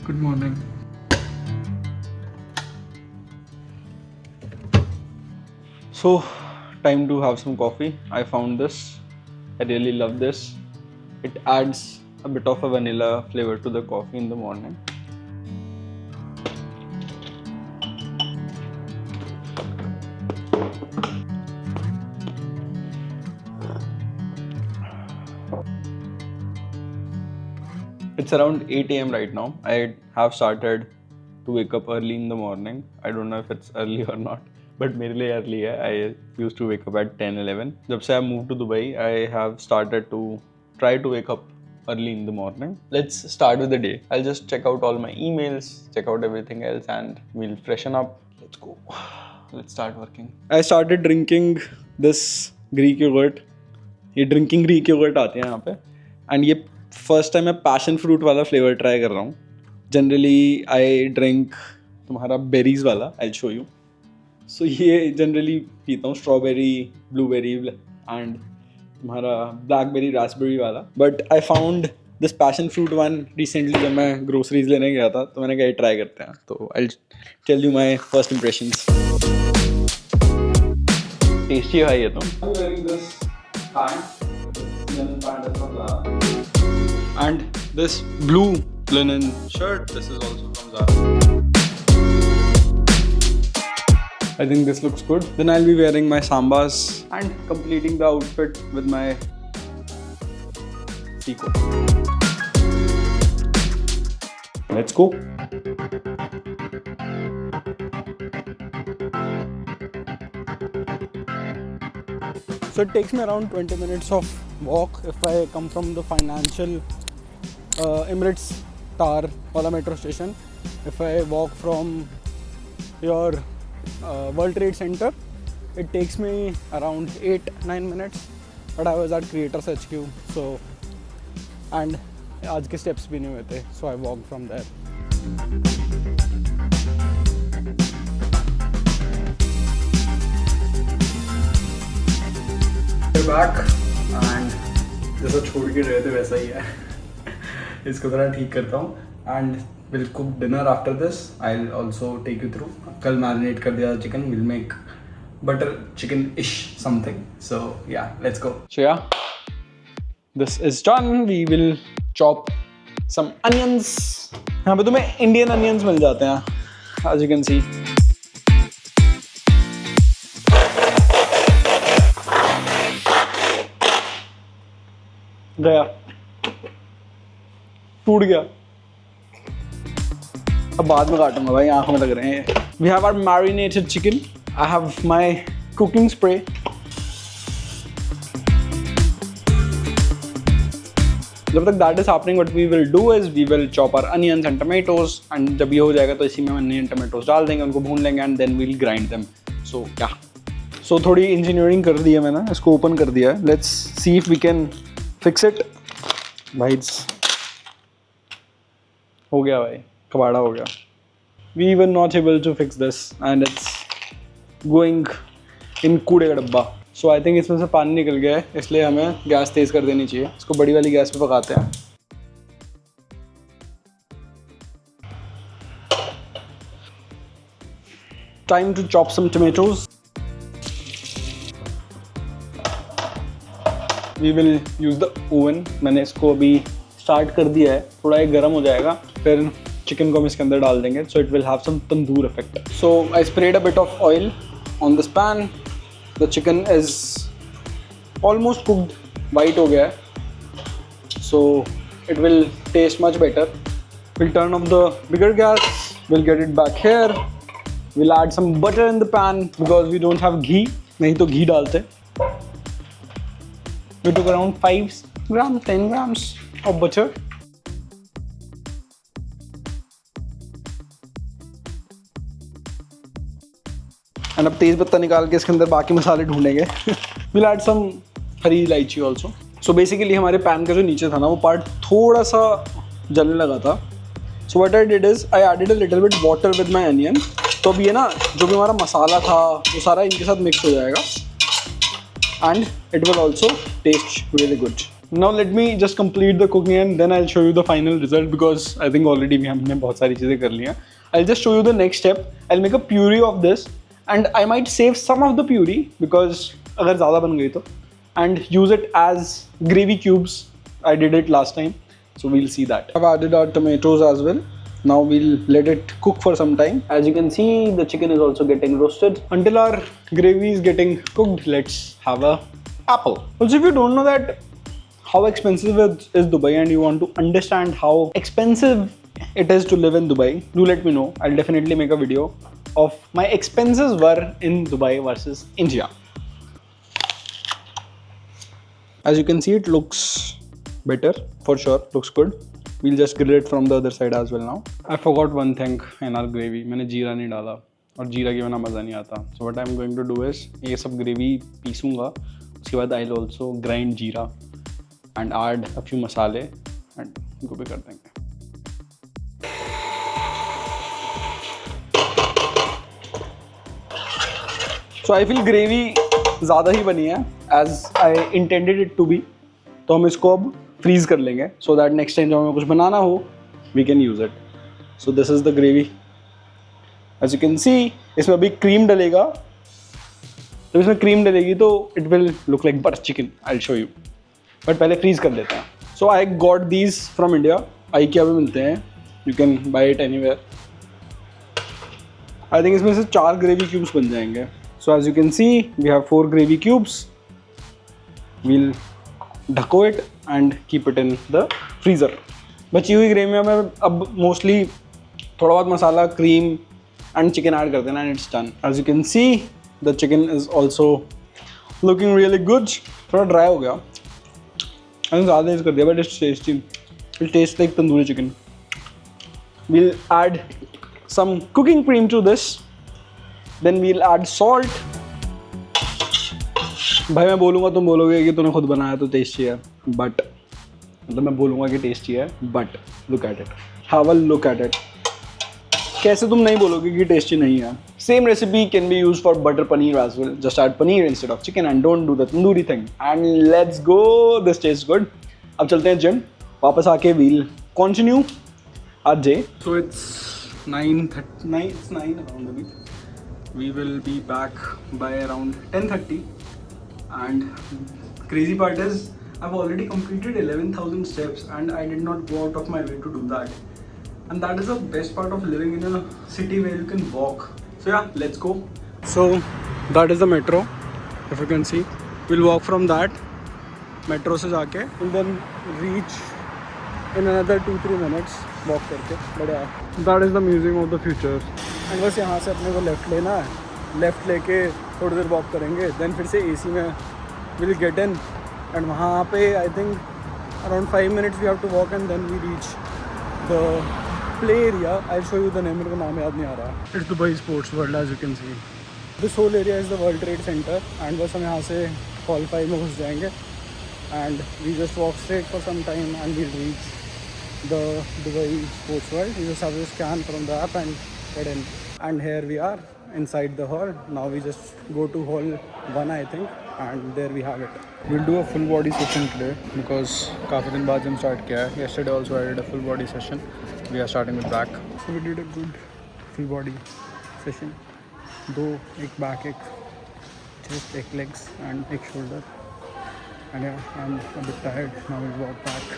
Good morning. So, time to have some coffee. I found this. I really love this. It adds a bit of a vanilla flavor to the coffee in the morning. It's around 8 a.m. right now. I have started to wake up early in the morning. I don't know if it's early or not, but मेरे लिए early है. I used to wake up at 10-11. जब से I moved to Dubai, I have started to try to wake up early in the morning. Let's start with the day. I'll just check out all my emails, check out everything else, and we'll freshen up. Let's go. Let's start working. I started drinking this Greek yogurt. ये drinking Greek yogurt आती है यहाँ पे and ये first time मैं passion fruit वाला flavour try कर रहा हूँ. जनरली आई ड्रिंक तुम्हारा बेरीज वाला. I show you. सो ये जनरली पीता हूँ स्ट्रॉबेरी, ब्लूबेरी एंड तुम्हारा ब्लैकबेरी, रास्पबेरी वाला. But I found this passion fruit one recently जब मैं ग्रोसरीज लेने गया था तो मैंने कहा ट्राई करते हैं. तो I tell you my first impressions. Tasty है ये तो. And this blue linen shirt, this is also from Zara. I think this looks good. Then I'll be wearing my sambas and completing the outfit with my seco. Let's go. So it takes me around 20 minutes of walk if I come from the financial Emirates Tower wala metro station. If I walk from your World Trade Center, it takes me around 8-9 minutes. But I was at Creators HQ, so and आज के steps भी नहीं हुए थे, so I walked from there. Back and जैसा छोड़ के रहे थे वैसा ही है. इसको थोड़ा ठीक करता हूँ and will cook dinner after this. I will also take you through. कल मैरिनेट कर दिया chicken. Will make butter chicken ish something. So yeah let's go. So yeah this is done. We will chop some onions. यहाँ पे तुम्हें Indian onions मिल जाते हैं as you can सी. गया, टूट गया. अब बाद में काटूंगा भाई, आंखों में लग रहे हैं. We have our marinated chicken. I have my cooking spray. जब तक that is happening what we will do is we will chop our onions and tomatoes एंड जब ये हो जाएगा तो इसी में अनियन टमेटोज डाल देंगे, उनको भून लेंगे and then we'll grind them. So क्या सो थोड़ी इंजीनियरिंग कर दी है मैंने. इसको ओपन कर दिया है. Let's see if we can fix it. भाई हो गया भाई, कबाड़ा हो गया. We were not able to fix this and it's going in कूड़े का डब्बा. सो आई थिंक इसमें से पानी निकल गया है, इसलिए हमें गैस तेज़ कर देनी चाहिए. इसको बड़ी वाली गैस पे पकाते हैं. Time to chop some tomatoes. We will use the oven. मैंने इसको अभी स्टार्ट कर दिया है. थोड़ा ये गर्म हो जाएगा फिर चिकन को हम इसके अंदर डाल देंगे. So it will have some tandoor effect. So I spread a bit of oil on this pan. The chicken is almost cooked. White हो गया है. So it will taste much better. Will turn off the bigger gas. Will get it back here. Will add some butter in the pan because we don't have ghee. नहीं तो घी डालते. We took around 5 grams, 10 grams of butter. And अब तेज पत्ता निकाल के इसके अंदर बाकी मसाले ढूंढेंगे. We'll add some हरी इलायची also. So basically हमारे पैन का जो नीचे था ना वो पार्ट थोड़ा सा जलने लगा था. So what I did is I added a little bit water with my onion. तो अब ये ना जो भी हमारा मसाला था वो सारा इनके साथ मिक्स हो जाएगा. And it will also taste really good. Now let me just complete the cooking and then I'll show you the final result because I think already हमने बहुत सारी चीज़ें कर ली हैं. I'll just show you the next step. I'll make a puree of this and I might save some of the puree because अगर ज़्यादा बन गई तो, and use it as gravy cubes. I did it last time, so we'll see that. I've added our tomatoes as well. Now we'll let it cook for some time. As you can see, the chicken is also getting roasted. Until our gravy is getting cooked, let's have a apple. Also, if you don't know that how expensive is Dubai and you want to understand how expensive it is to live in Dubai, do let me know. I'll definitely make a video of my expenses were in Dubai versus India. As you can see, it looks better for sure, looks good. We'll just grill it from the other side as well now. I forgot one thing in our gravy. मैंने जीरा नहीं डाला और जीरा के बिना मज़ा नहीं आता. So what I'm going to do is ये सब gravy पीसूंगा. उसके बाद I'll also grind जीरा and add a few मसाले and इनको भी कर देंगे. So I feel gravy ज़्यादा ही बनी है as I intended it to be. तो हम इसको अब फ्रीज कर लेंगे so that next time जब हमें कुछ बनाना हो we can use it. So this is the gravy. As you can see, इसमें अभी क्रीम डलेगा. जब इसमें क्रीम डलेगी तो it will look like butter chicken. I'll show you. But पहले फ्रीज कर लेते हैं. So I got these from India. IKEA में मिलते हैं. You can buy it anywhere. I think इसमें से 4 ग्रेवी क्यूब्स बन जाएंगे. So as you can see, we have 4 gravy cubes. We'll ढको it and keep it in the freezer. बची हुई gravy में हमें अब मोस्टली थोड़ा बहुत मसाला, क्रीम एंड चिकन ऐड कर देना and it's done. As you can see, the chicken is also looking really good. थोड़ा ड्राई हो गया. मैंने ज़्यादा यूज़ कर दिया but it's tasty. It tastes like tandoori chicken. We'll add some cooking cream to this. Then we'll add salt. भाई मैं बोलूँगा तुम बोलोगे कि तूने खुद बनाया तो टेस्टी है, बट मतलब मैं बोलूँगा कि टेस्टी है but look at it, have a look at it. कैसे तुम नहीं बोलोगे कि टेस्टी नहीं है? Same recipe can be use for butter paneer as well. Just add paneer instead of chicken and don't do the tandoori thing and let's go. This taste good. अब चलते हैं जिम. वापस आके we'll continue our day. So it's 9 around अभी. We will be back by around 10:30. And crazy part is I've already completed 11,000 steps and I did not go out of my way to do that. And that is the best part of living in a city where you can walk. So yeah, let's go. So that is the metro. If you can see, we'll walk from that metro से जाके and then reach in another 2-3 minutes walk करके. But yeah, that is the museum of the future. And बस यहाँ से अपने को left लेना है. लेफ़्ट लेके थोड़ी देर वॉक करेंगे. देन फिर से एसी में विल गेट इन एंड वहाँ पे I think around 5 minutes we have to walk and then we reach the play area. I show you the name. मेरे को नाम याद नहीं आ रहा. It's Dubai sports world. As you can see this whole area is the World Trade Centre. And बस हम यहाँ से हॉल 5 में घुस जाएंगे and we just walk straight for some time and we reach the Dubai Sports World. You just have to scan from the app and get in. And here we are inside the hall. Now we just go to hall 1 I think and there we have it. We'll do a full body session today because काफ़ी दिन बाद gym start किया है. Yesterday also I did a full body session. We are starting with back. So we did a good full body session. 2, एक back, एक chest, एक legs and एक shoulder. And yeah, I'm a bit tired. Now we'll walk back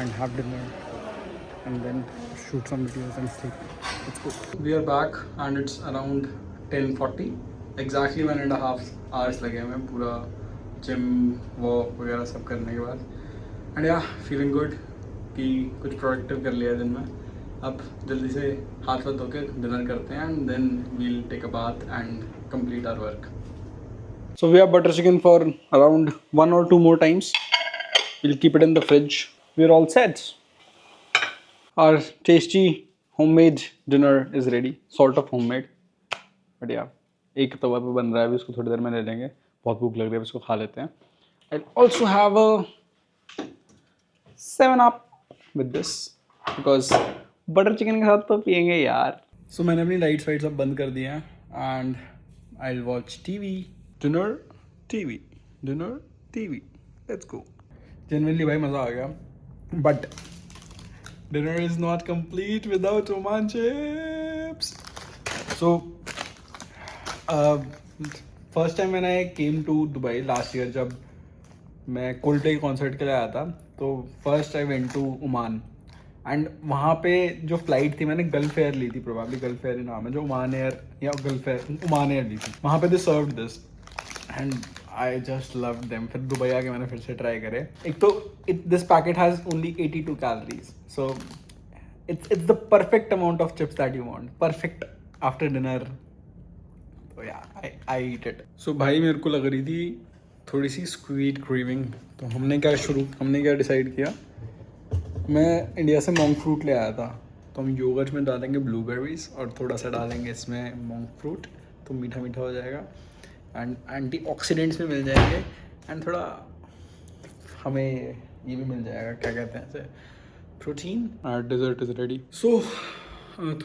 and have dinner and then shoot some videos and sleep. Let's go. We are back and it's around 10:40. Exactly 1.5 hours लगे हमें पूरा gym walk वगैरह सब करने के बाद. And या feeling good कि कुछ प्रोडक्टिव कर लिया दिन में. अब जल्दी से हाथ धो के डिनर करते हैं and then we'll take a bath and complete our work. So we have butter chicken for around 1 or 2 more times. We'll keep it in the fridge. We're all set. Our tasty homemade dinner is ready. Sort of homemade. But yeah, एक तवा पे बन रहा है अभी. उसको थोड़ी देर में ले लेंगे. बहुत भूख लग रही है, उसको खा लेते हैं. I'll also have a 7-Up with this because butter chicken के साथ तो पियेंगे यार. So मैंने अपनी लाइट्स वाइट्स सब बंद कर दिए हैं and I'll watch TV. Dinner, TV. Dinner, TV. Let's go. Genuinely भाई मज़ा आ गया. But dinner is not complete without Oman chips. So first time when I came to Dubai last year, जब मैं कोल्डप्ले कॉन्सर्ट के लिए आया था, तो first I went to Oman. And वहाँ पे जो फ्लाइट थी, मैंने गल्फ एयर ली थी, प्रोबेबली गल्फ एयर ही नाम है, जो ओमान एयर या गल्फ एयर ओमान एयर ली थी. वहाँ पे they served this and I just love them. फिर दुबई आके मैंने फिर से ट्राई करे. एक तो this packet has only 82 calories, so it's the perfect amount of chips that you want, perfect after dinner. तो या I eat it. So भाई मेरे को लग रही थी थोड़ी सी स्वीट क्रेविंग, तो हमने क्या डिसाइड किया. मैं इंडिया से मोंक फ्रूट ले आया था, तो हम योगर्ट में डालेंगे ब्लूबेरीज और थोड़ा सा डालेंगे इसमें मोंक फ्रूट, तो मीठा मीठा हो जाएगा एंड एंटीऑक्सीडेंट्स भी मिल जाएंगे एंड थोड़ा हमें ये भी मिल जाएगा, क्या कहते हैं इसे, protein. Dessert is ready. So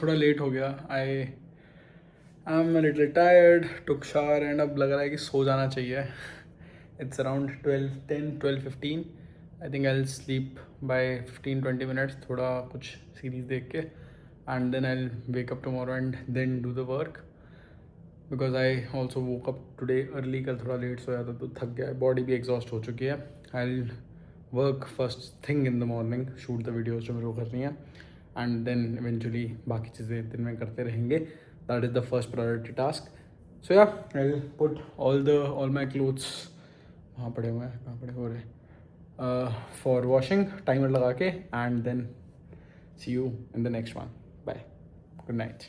थोड़ा लेट हो गया. I am a little tired, took shower and अब लग रहा है कि सो जाना चाहिए. It's around 12:15. I think I will sleep by 15-20 minutes, थोड़ा कुछ सीरीज़ देख के, and then I will wake up tomorrow and then do the work, because I also woke up today early. कल थोड़ा लेट सोया था तो थक गया है, बॉडी भी एग्जॉस्ट हो चुकी है. I will work first thing in the morning, shoot the videos जो मेरे को करनी है, एंड देन इवेंचुअली बाकी चीज़ें दिन में करते रहेंगे. That is the first priority task. So yeah I will put all my clothes, वहाँ पड़े हुए हैं, कहाँ पड़े हो रहे, फॉर वॉशिंग, टाइमर लगा के, and then see you in the next one. Bye, good night.